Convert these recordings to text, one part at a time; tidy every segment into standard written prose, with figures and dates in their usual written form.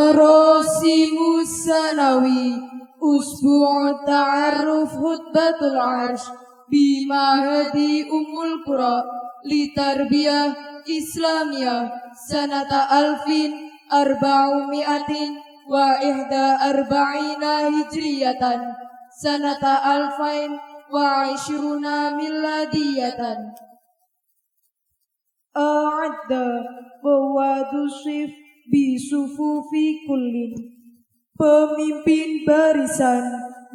Marasimus Sanawi Usbu' Ta'arruf Khutbatul Arsh Bimahadi Ummul Qura Litarbiyah Islamiyah Sanata Alfin Arba'umi'atin wa ihda arba'ina hijriyatan Sanata Alfain wa ishruna milladiyatan. A'adda Bawadu Shif Bisufufi kullin. Pemimpin barisan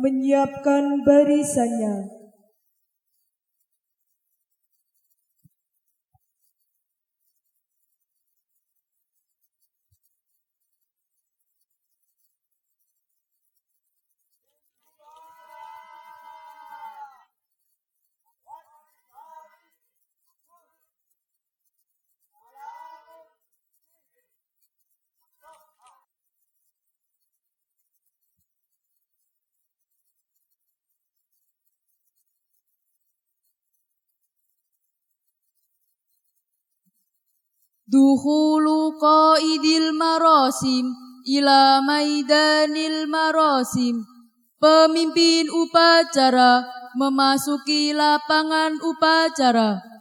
menyiapkan barisannya. Dukhulu qaidil marasim ila maidanil marasim. Pemimpin upacara memasuki lapangan upacara.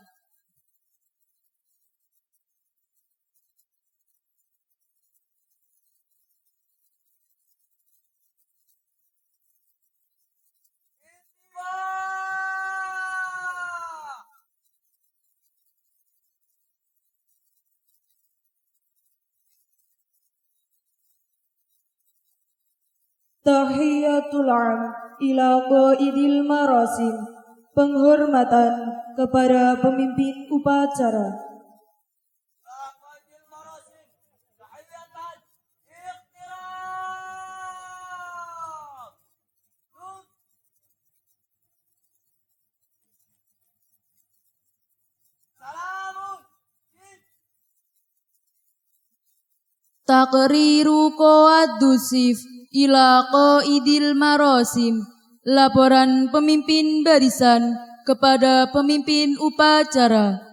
Tahiyatul am ila qaidil marasim. Penghormatan kepada pemimpin upacara. Taqriru qawaddusif ila qaidil marasim. Laporan pemimpin barisan kepada pemimpin upacara.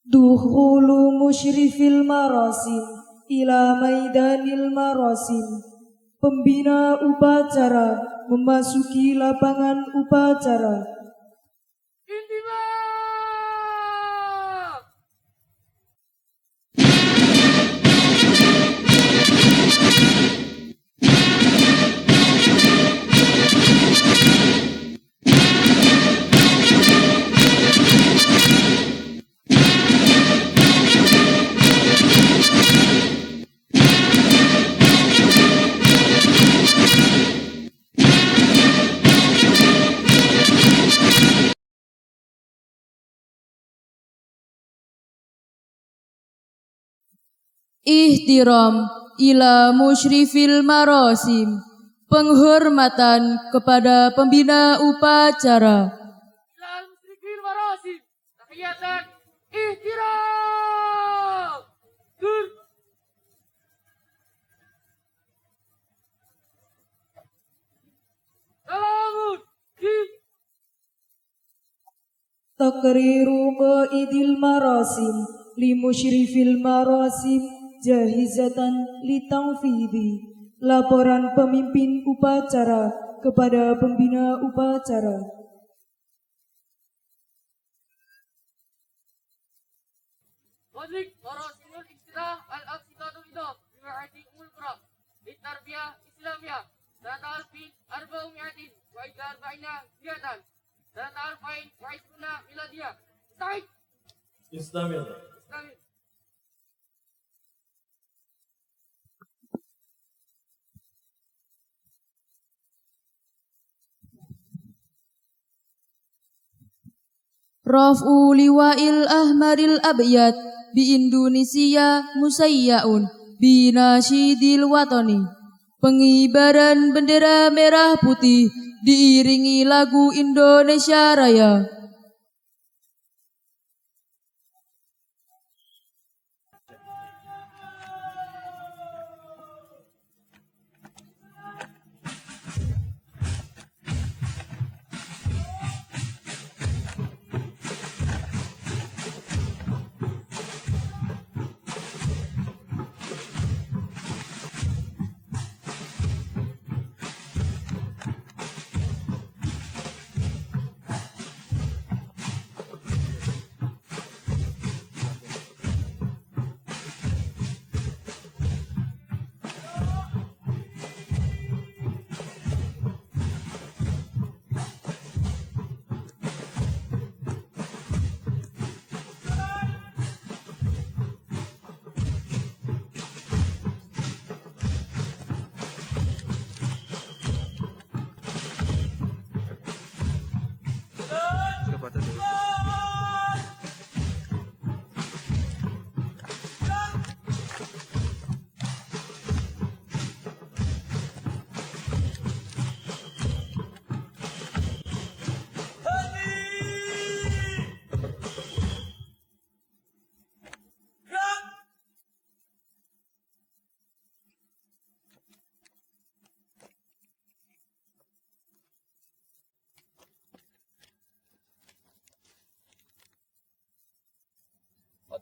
Dukhulu musyrifil marasim ila maidanil marasim. Pembina upacara memasuki lapangan upacara. Ihtiram ila musyrifil marasim. Penghormatan kepada pembina upacara. Ila musyrifil marasim. Tahiyatan ihtiram. Salamun. Taqriru qaidil marasim li musyrifil marasim jahizatan litanfidhi. Laporan pemimpin upacara kepada pembina upacara. Wajib marasimul istilah al-aqsidatul idam bima'ati umul qura litarbiyah islamiyah سنة 1400 وإحدى أربعين هجرة سنة 2020 ميلادية. مستعد. استمر. استمر. Raf'u liwa'il ahmaril abyad bi Indonesia musayyaun bi nasyidil watani. Pengibaran bendera merah putih diiringi lagu Indonesia Raya.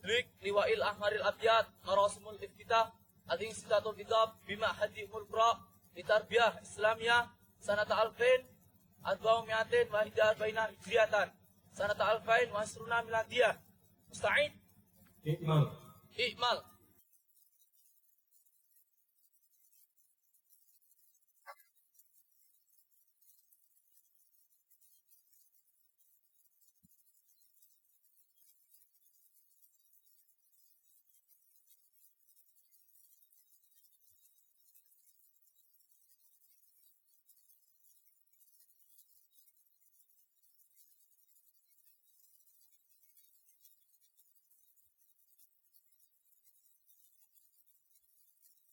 أدرك لواء الأحمر الأبيض مراسم الافتتاح الانسداد الخطاب بمعهد أم القرى لتربية إسلامية سنة 1441 هجرية سنة 2020 ميلادية. مستعد. إكمال. إكمال.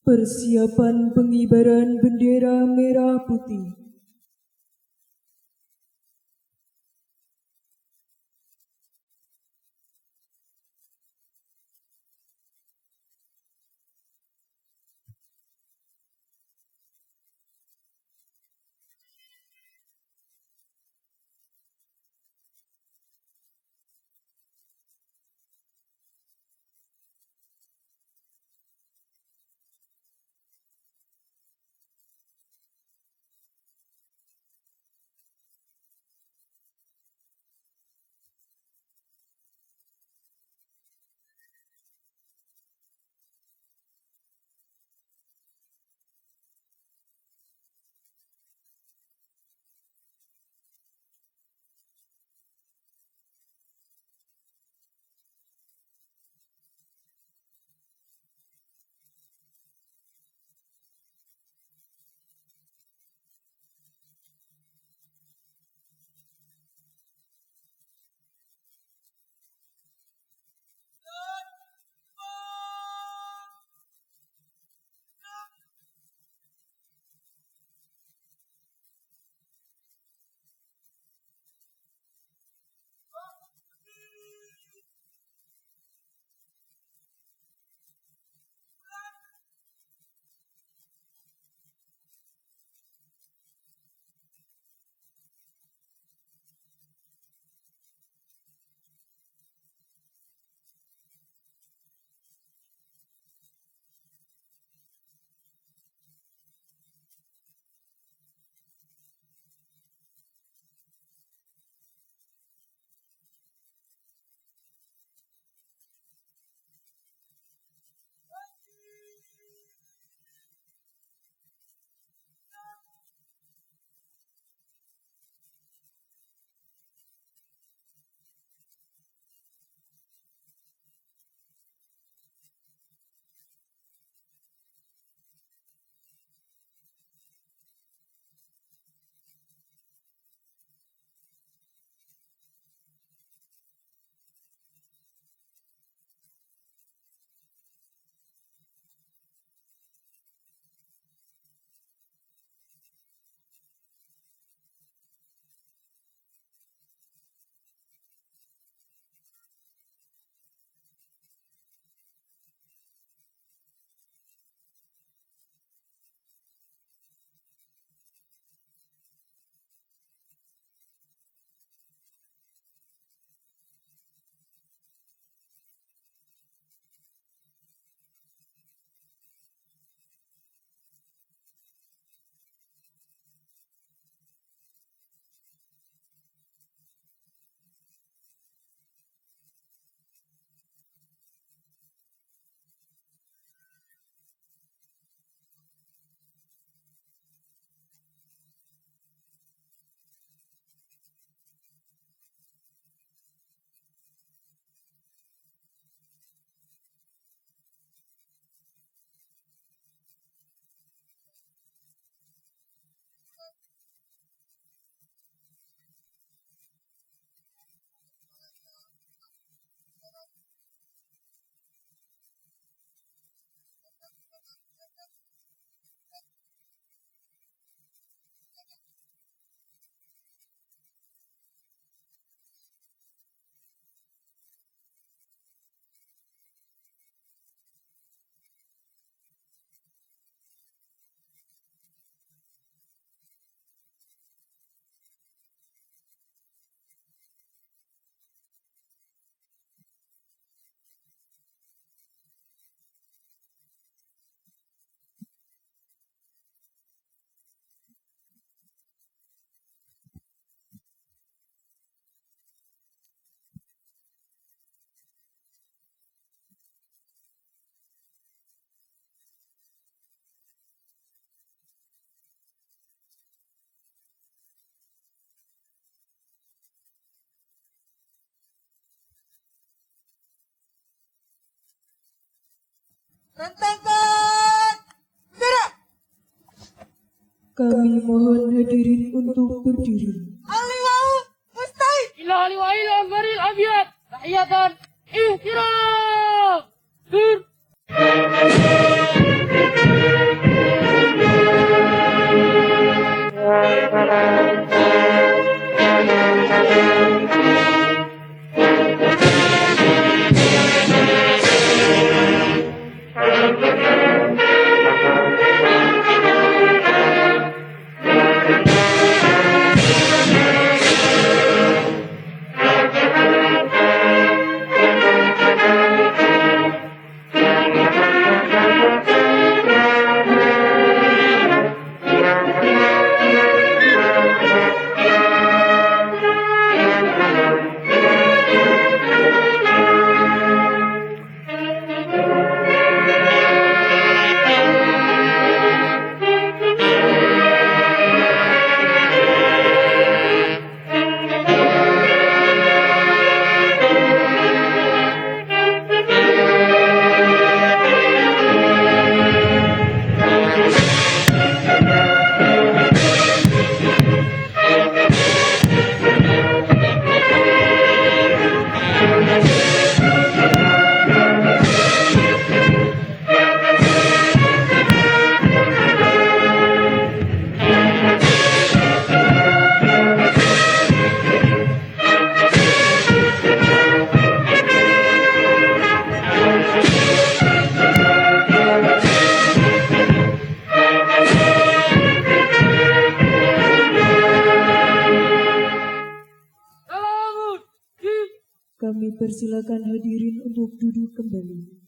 Persiapan pengibaran bendera merah putih. Rentangkan bendera. Kami mohon hadirin untuk berdiri. Al-liwa'u musta'id. إلى لواء الأحمر الأبيض تحية احترام. دور. Salamun. Kami persilakan hadirin untuk duduk kembali.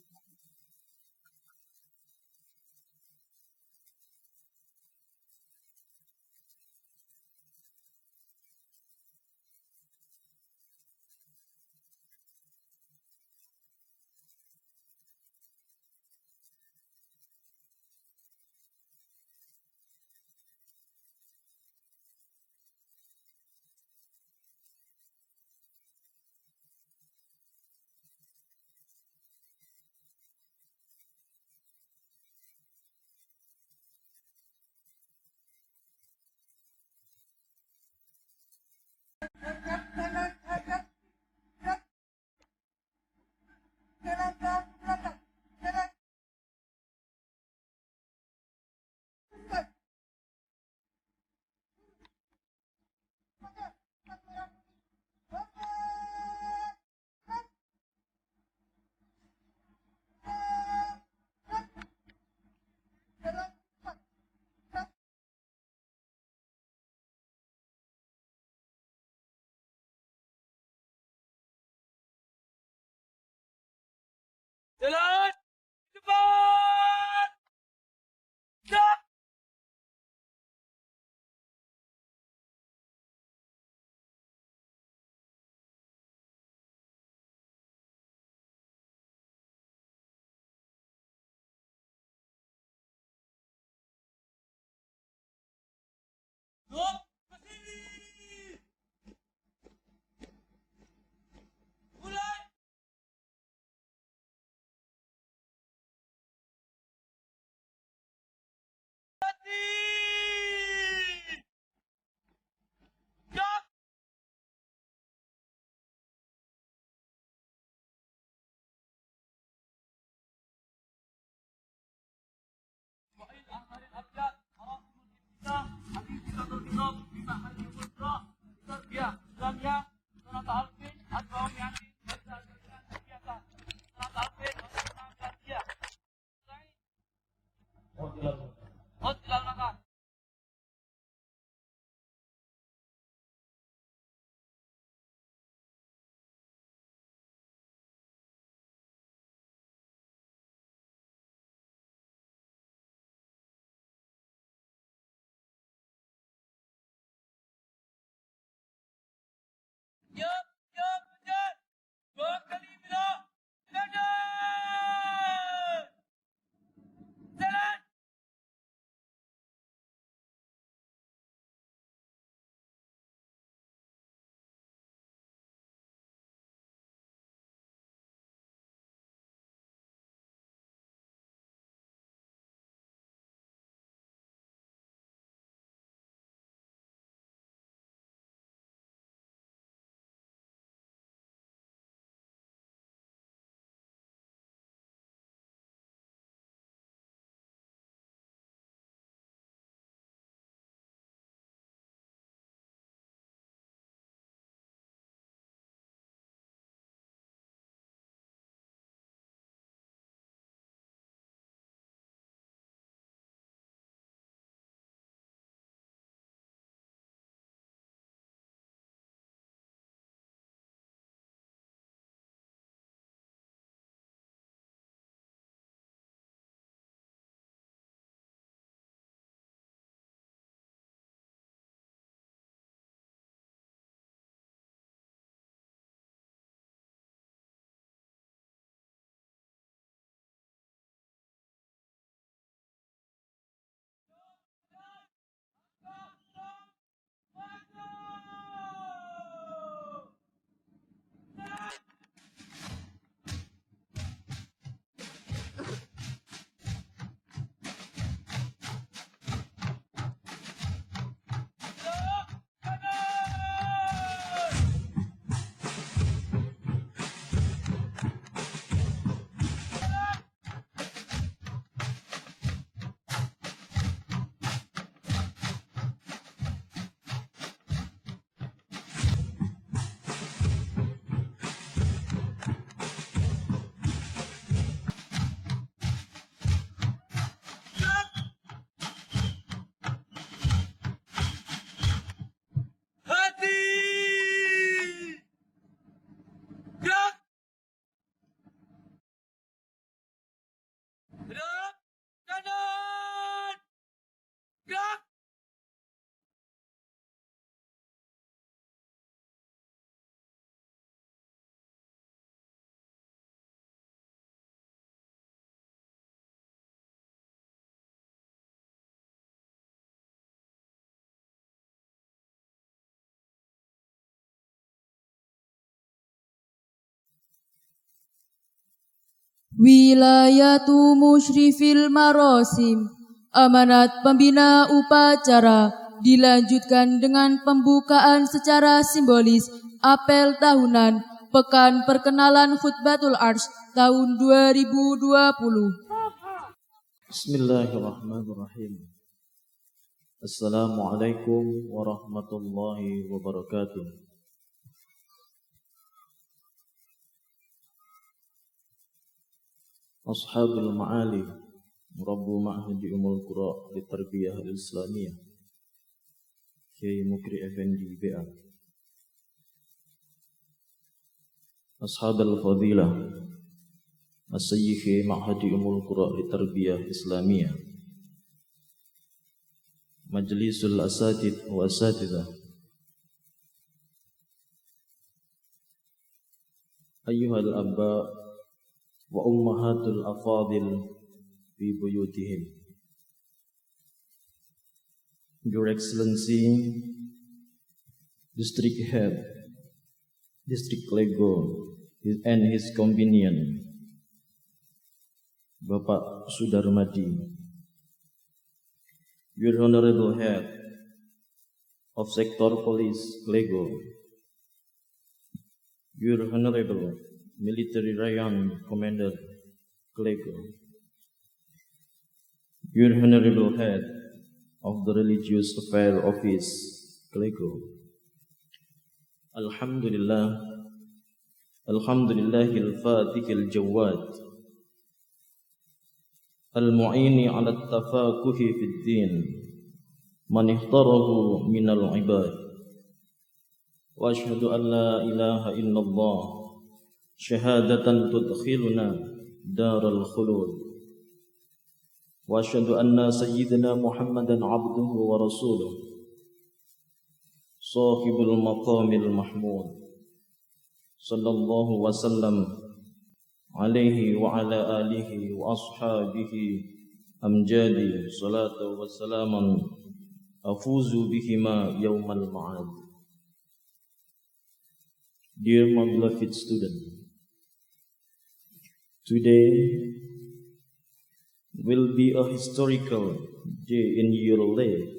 Wilayatu musyrifil marosim. Amanat pembina upacara dilanjutkan dengan pembukaan secara simbolis apel tahunan Pekan Perkenalan Khutbatul Ars tahun 2020. Bismillahirrahmanirrahim. Assalamualaikum warahmatullahi wabarakatuh. Ashabul ma'ali Rabbu ma'hadi umul qura di tarbiyah al-islamiyah Kiai Mukri Effendi BA. Ashabul fadilah As-Sayyikhi ma'hadi umul qura di tarbiyah islamiyah Majlisul asatid wa asatidah. Ayyuhal abba wa ummahatul afadil fi buyutihim. Your Excellency, District Head, District Lego, and his companion, Bapak Sudarmadi, Your Honorable Head of Sector Police Lego, Your Honorable Military Rayon Commander Klego, Your Honorable Head of the Religious Affairs Office Klego. Alhamdulillah, Alhamdulillahil Fatihil Jawad, Al-Mu'ini ala tafakuhi fid din, man ihtarahu minal ibad. Wa ashhadu an la ilaha illallah syahadatan tudkhiluna daral khulud. Wa asyhadu anna sayyidina Muhammadan abduhu wa rasuluh sahibul maqamil mahmud sallallahu wasallam alaihi wa ala alihi wa ashabihi amjadi salatu wa salaman afuzu bihima yawmal ma'ad. Dear my beloved student, today will be a historical day in your life.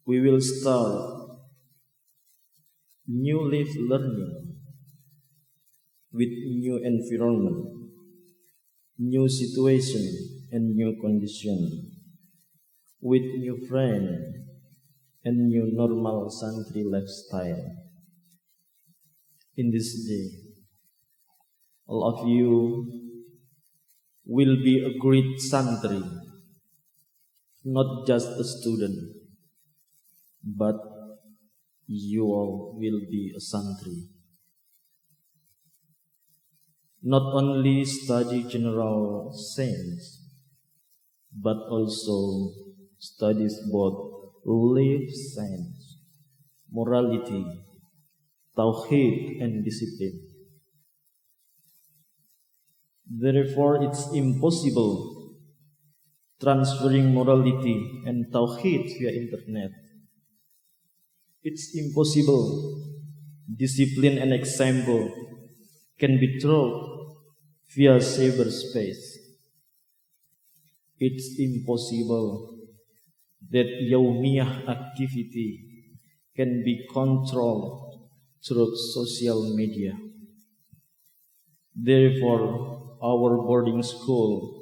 We will start new life learning with new environment, new situation and new condition, with new friend and new normal santri lifestyle. In this day, all of you will be a great santri, not just a student, but you all will be a santri. Not only study general science, but also studies both life science, morality, tauhid, and discipline. Therefore, it's impossible transferring morality and tauhid via internet. It's impossible discipline and example can be taught via cyberspace. It's impossible that Yawmiyah activity can be controlled through social media. Therefore, our boarding school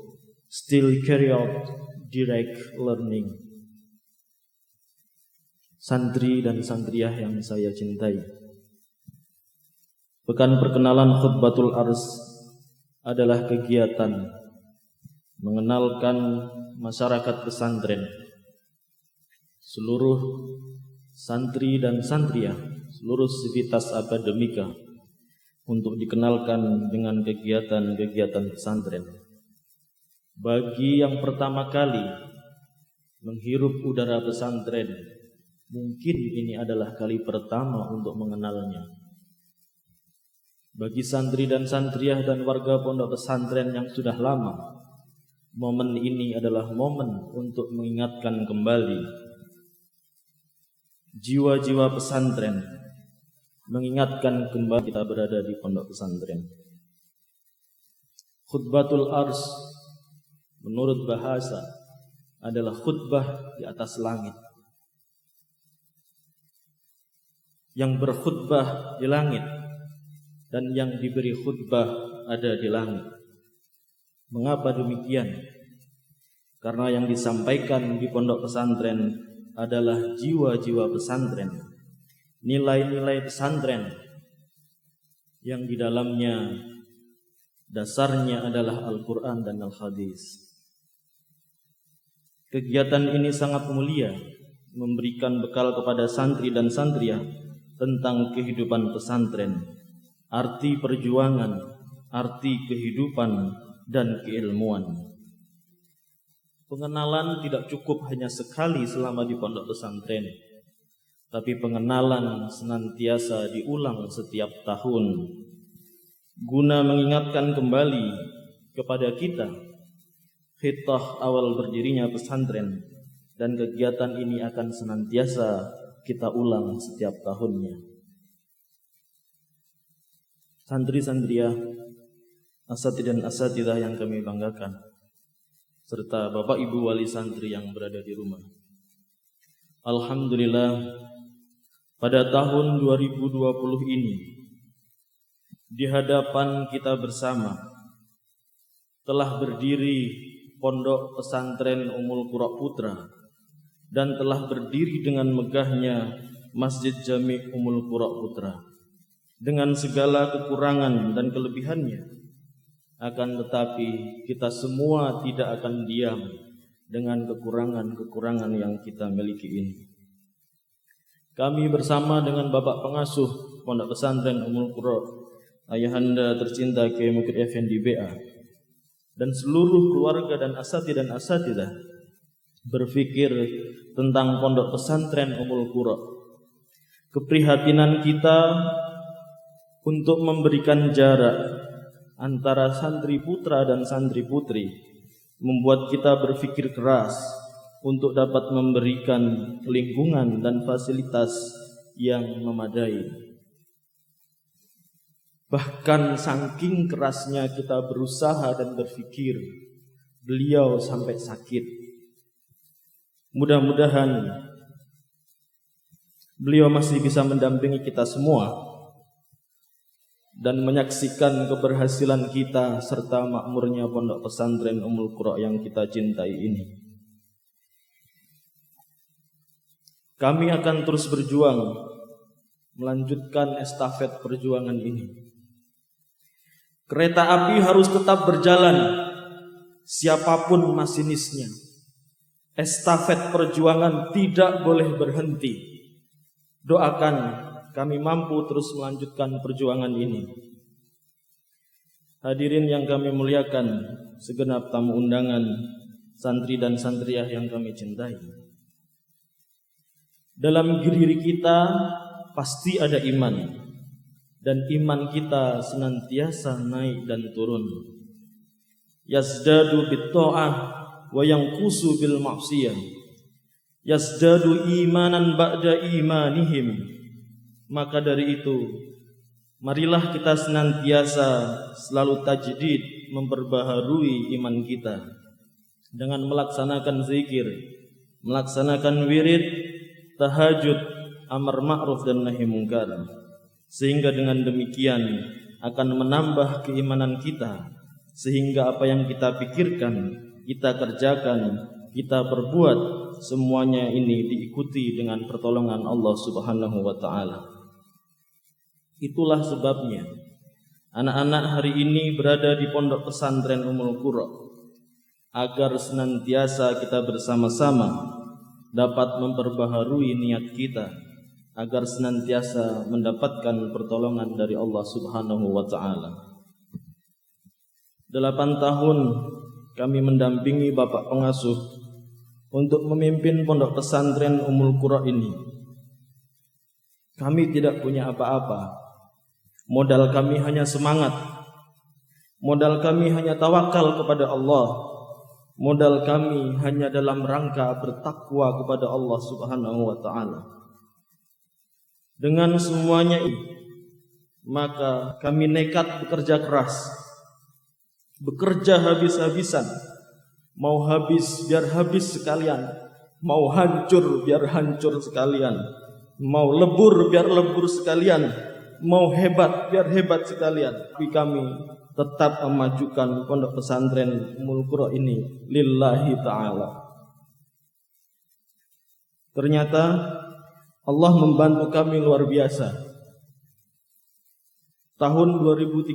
still carry out direct learning. Santri dan santriah yang saya cintai, Pekan Perkenalan Khutbatul Ars adalah kegiatan mengenalkan masyarakat pesantren, seluruh santri dan santriah, seluruh sivitas akademika, untuk dikenalkan dengan kegiatan-kegiatan pesantren. Bagi yang pertama kali menghirup udara pesantren, mungkin ini adalah kali pertama untuk mengenalnya. Bagi santri dan santriah dan warga pondok pesantren yang sudah lama, momen ini adalah momen untuk mengingatkan kembali jiwa-jiwa pesantren mengingatkan kembali kita berada di pondok pesantren. Khutbatul ars menurut bahasa adalah khutbah di atas langit. Yang berkhutbah di langit dan yang diberi khutbah ada di langit. Mengapa demikian? Karena yang disampaikan di pondok pesantren adalah jiwa-jiwa pesantren, nilai-nilai pesantren yang di dalamnya dasarnya adalah Al-Quran dan Al-Hadis. Kegiatan ini sangat mulia, memberikan bekal kepada santri dan santriah tentang kehidupan pesantren, arti perjuangan, arti kehidupan, dan keilmuan. Pengenalan tidak cukup hanya sekali selama di pondok pesantren, tapi pengenalan senantiasa diulang setiap tahun, guna mengingatkan kembali kepada kita khitah awal berdirinya pesantren, dan kegiatan ini akan senantiasa kita ulang setiap tahunnya. Santri-santriah, asatidz dan asatidzah yang kami banggakan, serta Bapak Ibu wali santri yang berada di rumah. Alhamdulillah, pada tahun 2020 ini, di hadapan kita bersama, telah berdiri Pondok Pesantren Ummul Qura Putra, dan telah berdiri dengan megahnya Masjid Jami' Ummul Qura Putra, dengan segala kekurangan dan kelebihannya. Akan tetapi kita semua tidak akan diam dengan kekurangan-kekurangan yang kita miliki ini. Kami bersama dengan Bapak Pengasuh Pondok Pesantren Ummul Qura, Ayahanda tercinta Kiai Mukid Effendi BA, dan seluruh keluarga dan asatidzah berpikir tentang Pondok Pesantren Ummul Qura. Keprihatinan kita untuk memberikan jarak antara santri putra dan santri putri membuat kita berpikir keras untuk dapat memberikan lingkungan dan fasilitas yang memadai. Bahkan saking kerasnya kita berusaha dan berpikir, beliau sampai sakit. Mudah-mudahan beliau masih bisa mendampingi kita semua dan menyaksikan keberhasilan kita serta makmurnya Pondok Pesantren Ummul Qura yang kita cintai ini. Kami akan terus berjuang melanjutkan estafet perjuangan ini. Kereta api harus tetap berjalan, siapapun masinisnya. Estafet perjuangan tidak boleh berhenti. Doakan kami mampu terus melanjutkan perjuangan ini. Hadirin yang kami muliakan, segenap tamu undangan, santri dan santriah yang kami cintai. Dalam diri kita pasti ada iman, dan iman kita senantiasa naik dan turun. Yazdadu bit-tha'ah wa yanqusu bil ma'siyah. Yazdadu imanan ba'da imanihim. Maka dari itu, marilah kita senantiasa selalu tajdid, memperbaharui iman kita dengan melaksanakan zikir, melaksanakan wirid, tahajud, amar ma'ruf dan nahi mungkar. Sehingga dengan demikian akan menambah keimanan kita, sehingga apa yang kita pikirkan, kita kerjakan, kita perbuat, semuanya ini diikuti dengan pertolongan Allah Subhanahu wa ta'ala. Itulah sebabnya anak-anak hari ini berada di Pondok Pesantren Ummul Qura, agar senantiasa kita bersama-sama dapat memperbaharui niat kita, agar senantiasa mendapatkan pertolongan dari Allah Subhanahu wa ta'ala. 8 tahun kami mendampingi Bapak Pengasuh untuk memimpin Pondok Pesantren Ummul Qura ini. Kami tidak punya apa-apa. Modal kami hanya semangat. Modal kami hanya tawakal kepada Allah. Modal kami hanya dalam rangka bertakwa kepada Allah Subhanahu wa ta'ala. Dengan semuanya ini, maka kami nekat bekerja keras, bekerja habis-habisan. Mau habis biar habis sekalian, mau hancur biar hancur sekalian, mau lebur biar lebur sekalian, mau hebat biar hebat sekalian. Tapi kami tetap memajukan pondok pesantren Ummul Qura ini lillahi ta'ala. Ternyata Allah membantu kami luar biasa. Tahun 2013,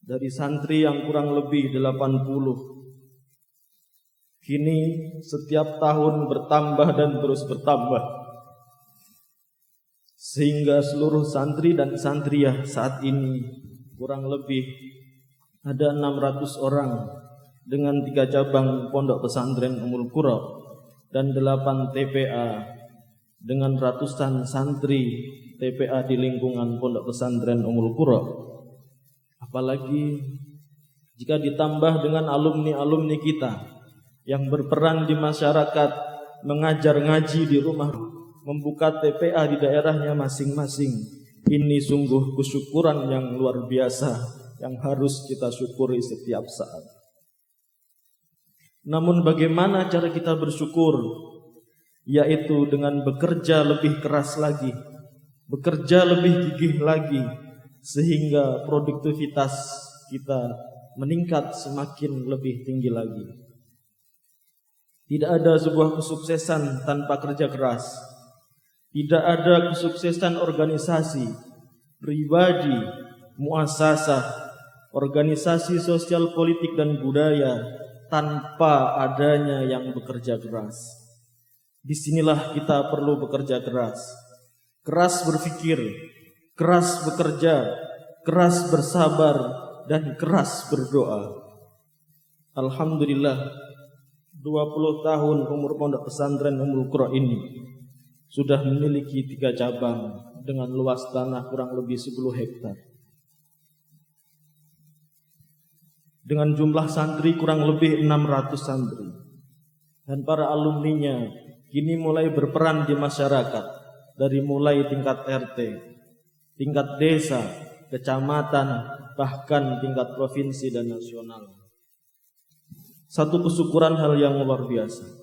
dari santri yang kurang lebih 80, kini setiap tahun bertambah dan terus bertambah, sehingga seluruh santri dan santriyah saat ini kurang lebih ada 600 orang dengan 3 cabang pondok pesantren Ummul Qura dan 8 TPA dengan ratusan santri TPA di lingkungan pondok pesantren Ummul Qura. Apalagi jika ditambah dengan alumni-alumni kita yang berperan di masyarakat, mengajar ngaji di rumah, membuka TPA di daerahnya masing-masing. Ini sungguh kesyukuran yang luar biasa yang harus kita syukuri setiap saat. Namun bagaimana cara kita bersyukur? Yaitu dengan bekerja lebih keras lagi, bekerja lebih gigih lagi, sehingga produktivitas kita meningkat semakin lebih tinggi lagi. Tidak ada sebuah kesuksesan tanpa kerja keras. Tidak ada kesuksesan organisasi, pribadi, muasasah, organisasi sosial politik dan budaya tanpa adanya yang bekerja keras. Disinilah kita perlu bekerja keras. Keras berpikir, keras bekerja, keras bersabar, dan keras berdoa. Alhamdulillah, 20 tahun umur pondok pesantren Ummul Qura ini sudah memiliki 3 cabang dengan luas tanah kurang lebih 10 hektar. Dengan jumlah santri kurang lebih 600 santri. Dan para alumninya kini mulai berperan di masyarakat, dari mulai tingkat RT, tingkat desa, kecamatan, bahkan tingkat provinsi dan nasional. Satu kesyukuran hal yang luar biasa.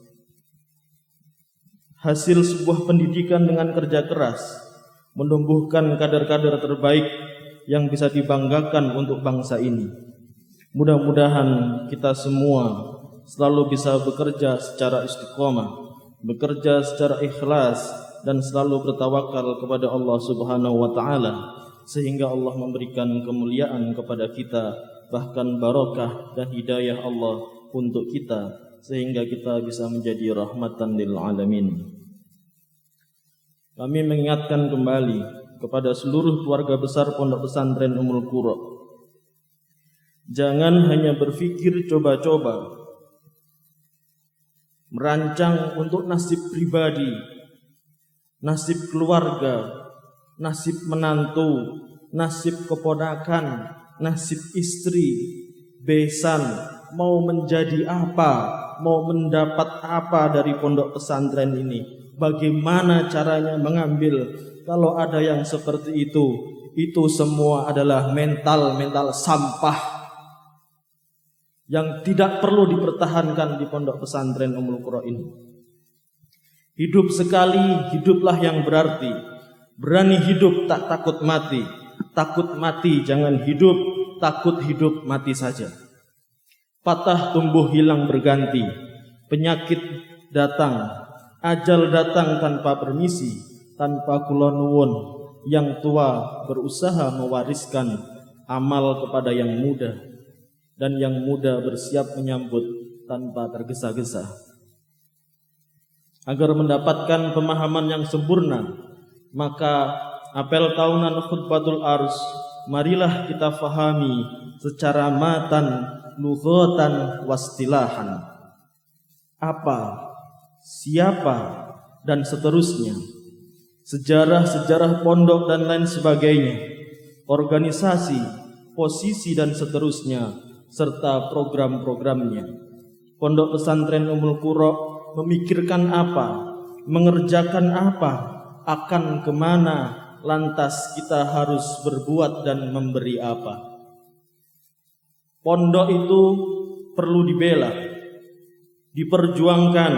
Hasil sebuah pendidikan dengan kerja keras menumbuhkan kader-kader terbaik yang bisa dibanggakan untuk bangsa ini. Mudah-mudahan kita semua selalu bisa bekerja secara istiqomah, bekerja secara ikhlas, dan selalu bertawakal kepada Allah Subhanahu wa ta'ala, sehingga Allah memberikan kemuliaan kepada kita, bahkan barokah dan hidayah Allah untuk kita, sehingga kita bisa menjadi rahmatan lil alamin. Kami mengingatkan kembali kepada seluruh keluarga besar pondok pesantren Ummul Qura, jangan hanya berpikir coba-coba merancang untuk nasib pribadi, nasib keluarga, nasib menantu, nasib keponakan, nasib istri, besan, mau menjadi apa, mau mendapat apa dari pondok pesantren ini. Bagaimana caranya mengambil? Kalau ada yang seperti itu semua adalah mental sampah yang tidak perlu dipertahankan di pondok pesantren Ummul Qura ini. Hidup sekali, hiduplah yang berarti. Berani hidup, tak takut mati. Takut mati, jangan hidup. Takut hidup, mati saja. Patah tumbuh hilang berganti. Penyakit datang, ajal datang tanpa permisi, tanpa kula nuwun. Yang tua berusaha mewariskan amal kepada yang muda, dan yang muda bersiap menyambut tanpa tergesa-gesa. Agar mendapatkan pemahaman yang sempurna, maka apel tahunan khutbatul ars, marilah kita fahami secara matan, lughatan, wastilahan. Apa, siapa, dan seterusnya. Sejarah-sejarah pondok dan lain sebagainya. Organisasi, posisi dan seterusnya, serta program-programnya. Pondok pesantren Ummul Qura memikirkan apa, mengerjakan apa, akan kemana, lantas kita harus berbuat dan memberi apa? Pondok itu perlu dibela, diperjuangkan,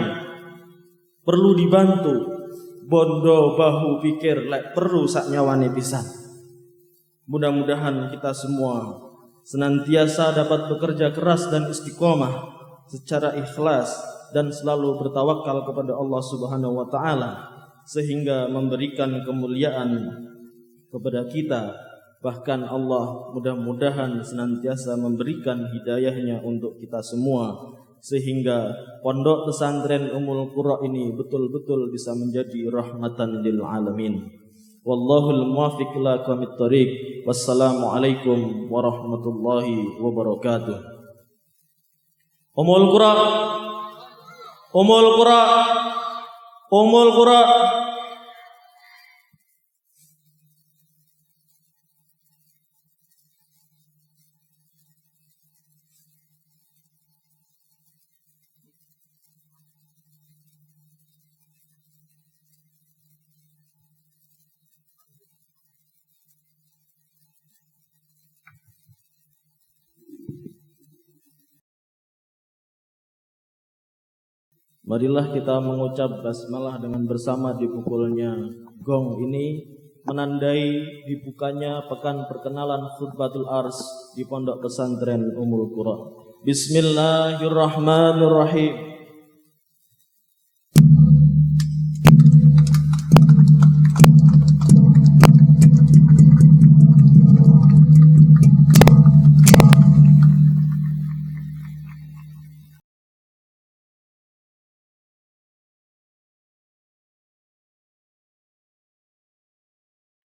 perlu dibantu. Bondo bahu pikir lek perlu sak nyawane pisan. Mudah-mudahan kita semua senantiasa dapat bekerja keras dan istiqomah secara ikhlas dan selalu bertawakal kepada Allah Subhanahu wa taala sehingga memberikan kemuliaan kepada kita. Bahkan Allah mudah-mudahan senantiasa memberikan hidayahnya untuk kita semua sehingga pondok pesantren Ummul Qura ini betul-betul bisa menjadi rahmatan lil alamin. Wallahul muwaffiq ila aqwamit thoriq. Wassalamualaikum warahmatullahi wabarakatuh. Ummul Qura, Ummul Qura, Ummul Qura. Marilah kita mengucap basmalah dengan bersama dipukulnya gong ini menandai dibukanya pekan perkenalan khutbatul ars di pondok pesantren Ummul Qura. Bismillahirrahmanirrahim.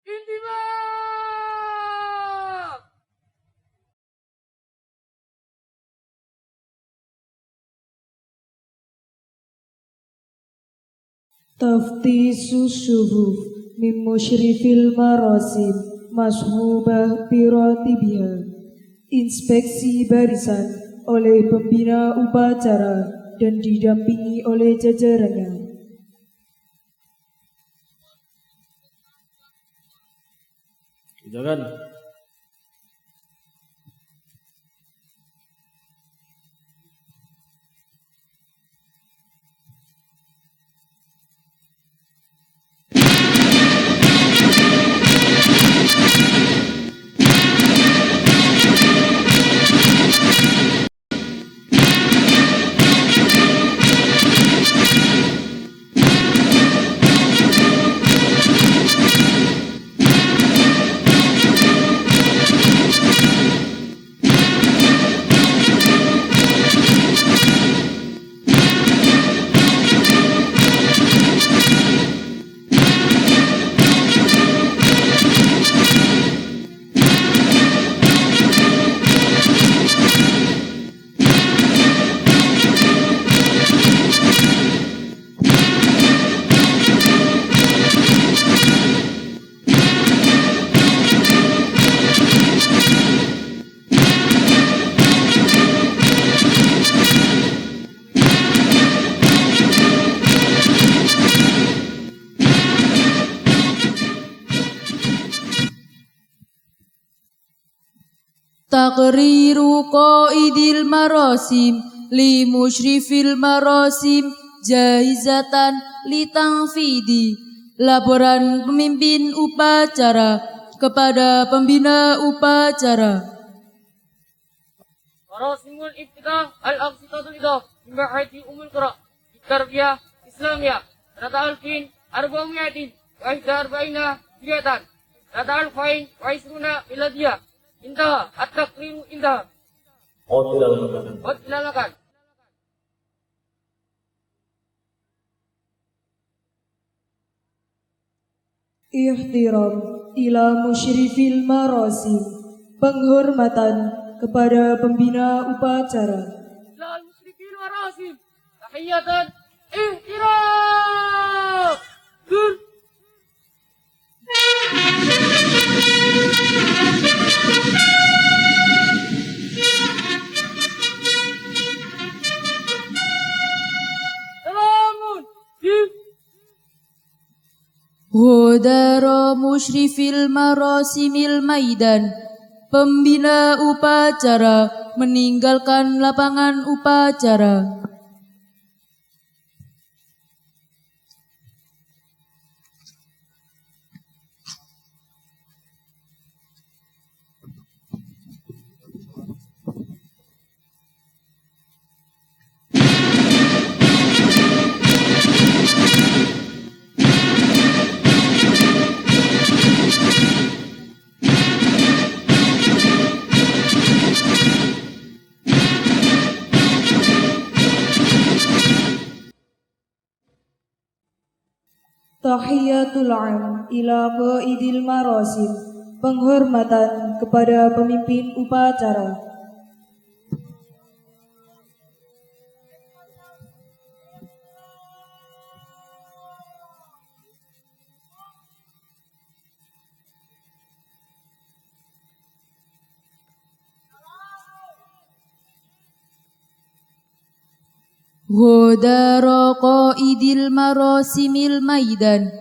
Intibah! Taftisu syuhuf min musyrifil marasim mashubah biratibiha. Inspeksi barisan oleh pembina upacara dan didampingi oleh jajarannya. Jangan. Taqriru qaidil marasim li musyrifil marasim jaizatan li tanfidi. Laporan pemimpin upacara kepada pembina upacara. Marasimul iftitah al-aqsitatul idah min bahati Ummul Qura tarbiyah Islamiyah sanata alfin arba'umiatin wa ihda arba'ina hijratan sanata alfain wa isruna miladiyah. Indah, at-taqriru indah. Dilakukan. Ihtiram ila musyrifil marasim. Penghormatan kepada pembina upacara. Lal musyrifil marasim. Tahiyatan ihtiram. Dur. Ghodara musyrifil marosimil maidan, pembina upacara meninggalkan lapangan upacara. Tahiyatul am ila qaidil marasim. Penghormatan kepada pemimpin upacara. Ghodara qaidil marosimil maidan,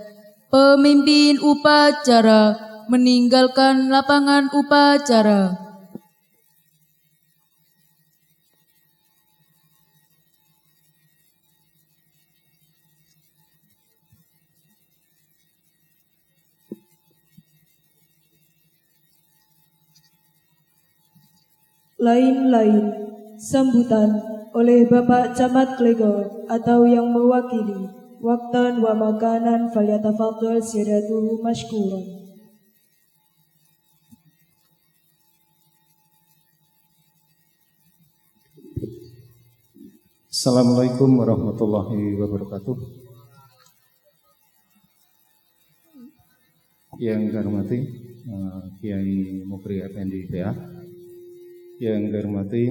pemimpin upacara meninggalkan lapangan upacara. Lain-lain sambutan oleh Bapak Camat Klegor atau yang mewakili. Waktan wa makanan falyatafadhal siyadatuhu mashkuran. Assalamualaikum warahmatullahi wabarakatuh. Yang saya hormati Kiai Mukri Effendi PA, yang saya hormati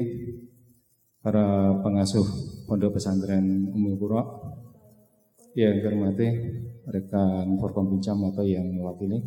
para pengasuh Pondok Pesantren Ummul Qura, yang saya hormati rekan Forkompincam atau yang mewakili.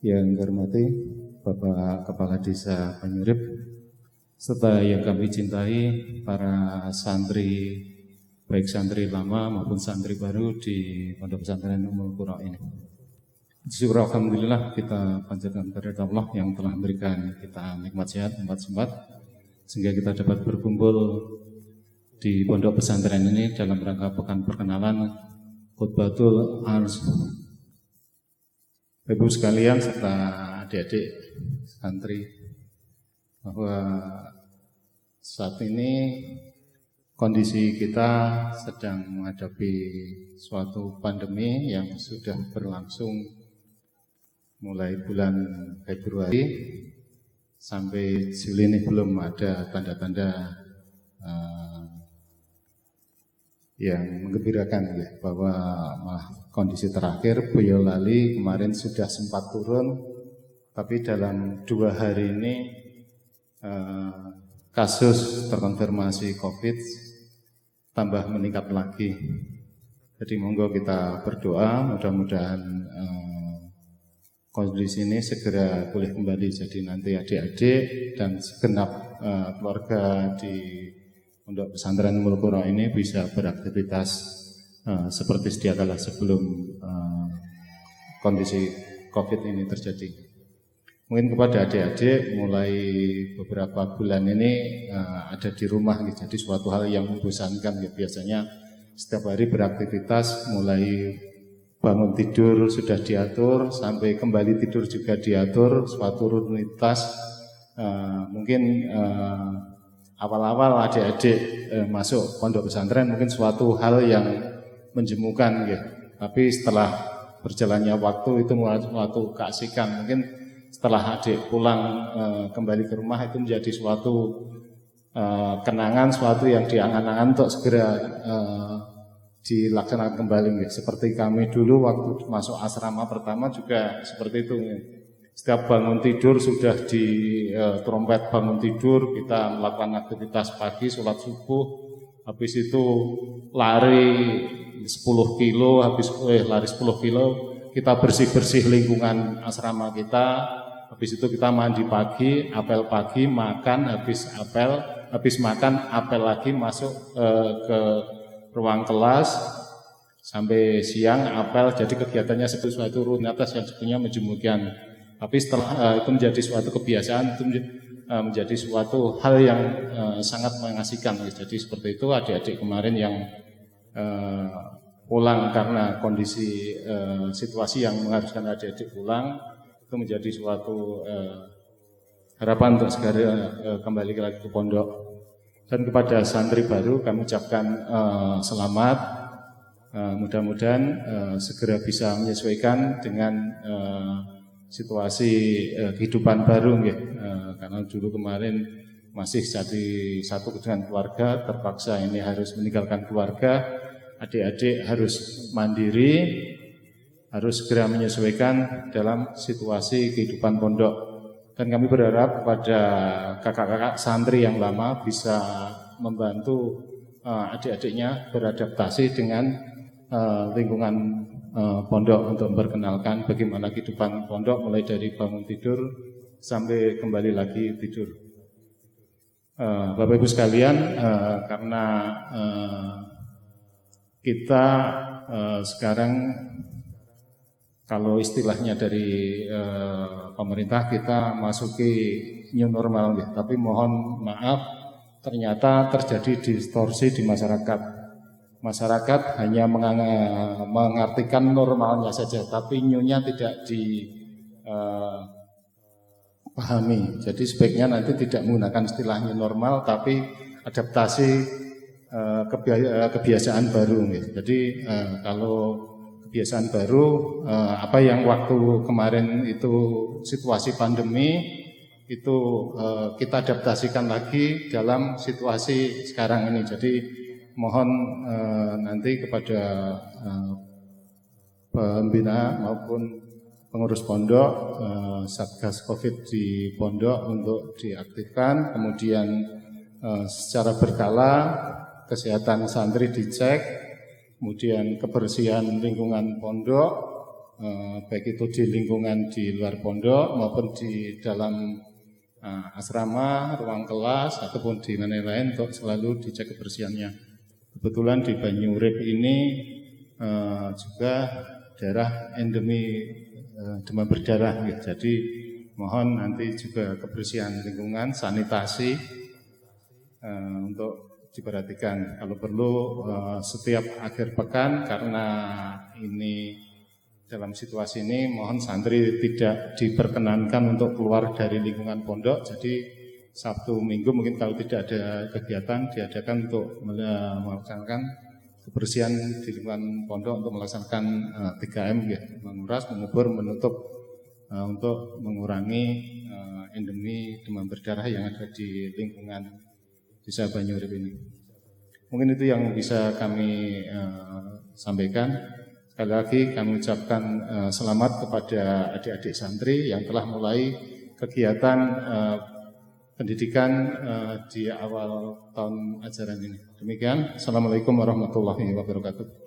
Yang saya hormati Bapak Kepala Desa Banyurip, serta yang kami cintai para santri, baik santri lama maupun santri baru di Pondok Pesantren Ummul Qura ini. Syukur alhamdulillah kita panjatkan kepada Allah yang telah memberikan kita nikmat sehat, sempat sehingga kita dapat berkumpul di Pondok Pesantren ini dalam rangka pekan perkenalan Khutbatul Ars. Ibu sekalian serta adik-adik santri, bahwa saat ini kondisi kita sedang menghadapi suatu pandemi yang sudah berlangsung mulai bulan Februari sampai Juli ini belum ada tanda-tanda yang menggembirakan ya, bahwa kondisi terakhir Boyolali kemarin sudah sempat turun, tapi dalam 2 hari ini kasus terkonfirmasi COVID tambah meningkat lagi. Jadi monggo kita berdoa mudah-mudahan kondisi ini segera pulih kembali. Jadi nanti adik-adik dan segenap keluarga di Pondok Pesantren Ummul Qura ini bisa beraktivitas seperti sedia kala sebelum kondisi COVID ini terjadi. Mungkin kepada adik-adik mulai beberapa bulan ini ada di rumah, jadi suatu hal yang membosankan. Biasanya setiap hari beraktivitas, mulai bangun tidur sudah diatur, sampai kembali tidur juga diatur, suatu rutinitas. Mungkin awal-awal adik-adik masuk pondok pesantren mungkin suatu hal yang menjemukan, ya. Tapi setelah berjalannya waktu itu suatu keasikan. Mungkin setelah adik pulang kembali ke rumah itu menjadi suatu kenangan, suatu yang diangan-angan untuk segera dilaksanakan kembali. Ya. Seperti kami dulu waktu masuk asrama pertama juga seperti itu. Ya. Setiap bangun tidur sudah di trompet bangun tidur, kita melakukan aktivitas pagi, sholat subuh, habis itu lari 10 kilo, lari 10 kilo, kita bersih-bersih lingkungan asrama kita, habis itu kita mandi pagi, apel pagi, makan, habis makan apel lagi masuk ke ruang kelas, sampai siang apel, jadi kegiatannya sesuatu rutinitas yang sebetulnya menjemukan. Tapi setelah itu menjadi suatu kebiasaan, itu menjadi suatu hal yang sangat mengasihkan. Jadi seperti itu adik-adik kemarin yang pulang karena kondisi situasi yang mengharuskan adik-adik pulang, itu menjadi suatu harapan untuk segera kembali lagi ke pondok. Dan kepada santri baru kami ucapkan selamat. Mudah-mudahan segera bisa menyesuaikan dengan situasi kehidupan baru, ya. Karena dulu kemarin masih jadi satu dengan keluarga, terpaksa ini harus meninggalkan keluarga, adik-adik harus mandiri, harus segera menyesuaikan dalam situasi kehidupan pondok. Dan kami berharap kepada kakak-kakak santri yang lama bisa membantu adik-adiknya beradaptasi dengan lingkungan pondok untuk memperkenalkan bagaimana kehidupan pondok mulai dari bangun tidur sampai kembali lagi tidur. Bapak Ibu sekalian, karena kita sekarang kalau istilahnya dari pemerintah kita masuki new normal, ya. Tapi mohon maaf ternyata terjadi distorsi di masyarakat. Masyarakat hanya mengartikan normalnya saja, tapi new-nya tidak dipahami. Jadi sebaiknya nanti tidak menggunakan istilah new normal, tapi adaptasi kebiasaan baru. Jadi kalau kebiasaan baru, apa yang waktu kemarin itu situasi pandemi, itu kita adaptasikan lagi dalam situasi sekarang ini. Jadi mohon nanti kepada pembina maupun pengurus pondok, Satgas Covid di pondok untuk diaktifkan, kemudian secara berkala kesehatan santri dicek, kemudian kebersihan lingkungan pondok, baik itu di lingkungan di luar pondok maupun di dalam asrama, ruang kelas ataupun di lain-lain untuk selalu dicek kebersihannya. Kebetulan di Banyurip ini juga daerah endemi demam berdarah, ya. Jadi mohon nanti juga kebersihan lingkungan, sanitasi untuk diperhatikan. Kalau perlu setiap akhir pekan, karena ini dalam situasi ini mohon santri tidak diperkenankan untuk keluar dari lingkungan pondok. Jadi Sabtu Minggu mungkin kalau tidak ada kegiatan diadakan untuk melaksanakan kebersihan di lingkungan pondok untuk melaksanakan 3M, ya, menguras, mengubur, menutup untuk mengurangi endemi demam berdarah yang ada di lingkungan Desa Banyurip ini. Mungkin itu yang bisa kami sampaikan. Sekali lagi kami ucapkan selamat kepada adik-adik santri yang telah mulai kegiatan pendidikan di awal tahun ajaran ini. Demikian, Assalamualaikum warahmatullahi wabarakatuh.